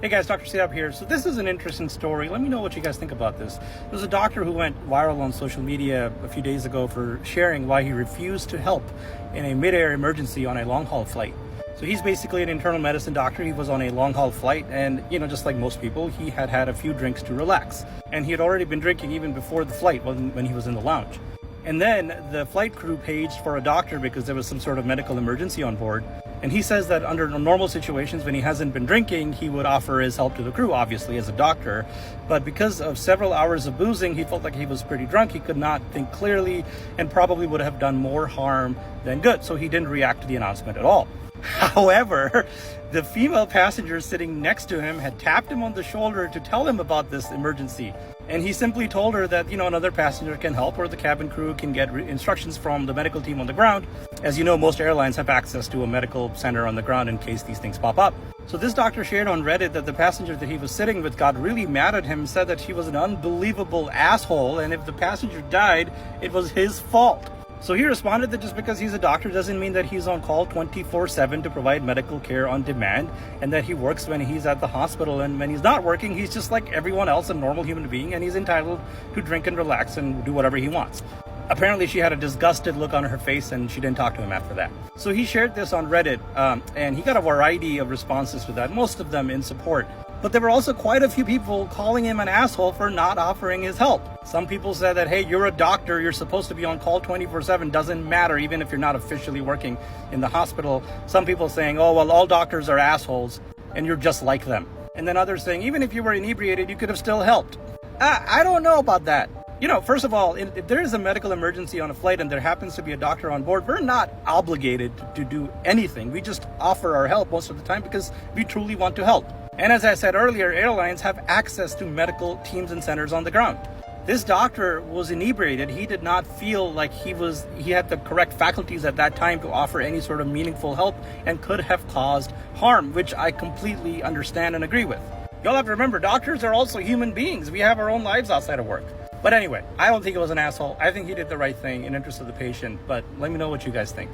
Hey guys, Dr. Siab here. So this is an interesting story. Let me know what you guys think about this. There's a doctor who went viral on social media a few days ago for sharing why he refused to help in a mid-air emergency on a long-haul flight. So he's basically an internal medicine doctor. He was on a long-haul flight and, just like most people, he had had a few drinks to relax. And he had already been drinking even before the flight when he was in the lounge. And then the flight crew paged for a doctor because there was some sort of medical emergency on board. And he says that under normal situations, when he hasn't been drinking, he would offer his help to the crew, obviously, as a doctor. But because of several hours of boozing, he felt like he was pretty drunk. He could not think clearly and probably would have done more harm than good. So he didn't react to the announcement at all. However, the female passenger sitting next to him had tapped him on the shoulder to tell him about this emergency. And he simply told her that, another passenger can help or the cabin crew can get instructions from the medical team on the ground. As you know, most airlines have access to a medical center on the ground in case these things pop up. So this doctor shared on Reddit that the passenger that he was sitting with got really mad at him, said that he was an unbelievable asshole, and if the passenger died, it was his fault. So he responded that just because he's a doctor doesn't mean that he's on call 24/7 to provide medical care on demand, and that he works when he's at the hospital, and when he's not working, he's just like everyone else, a normal human being, and he's entitled to drink and relax and do whatever he wants. Apparently she had a disgusted look on her face and she didn't talk to him after that. So he shared this on Reddit and he got a variety of responses to that, most of them in support. But there were also quite a few people calling him an asshole for not offering his help. Some people said that, hey, you're a doctor, you're supposed to be on call 24/7, doesn't matter even if you're not officially working in the hospital. Some people saying, oh, well, all doctors are assholes and you're just like them. And then others saying, even if you were inebriated, you could have still helped. I don't know about that. First of all, if there is a medical emergency on a flight and there happens to be a doctor on board, we're not obligated to do anything. We just offer our help most of the time because we truly want to help. And as I said earlier, airlines have access to medical teams and centers on the ground. This doctor was inebriated. He did not feel like he had the correct faculties at that time to offer any sort of meaningful help and could have caused harm, which I completely understand and agree with. You'll have to remember, doctors are also human beings. We have our own lives outside of work. But anyway, I don't think it was an asshole. I think he did the right thing in interest of the patient, but let me know what you guys think.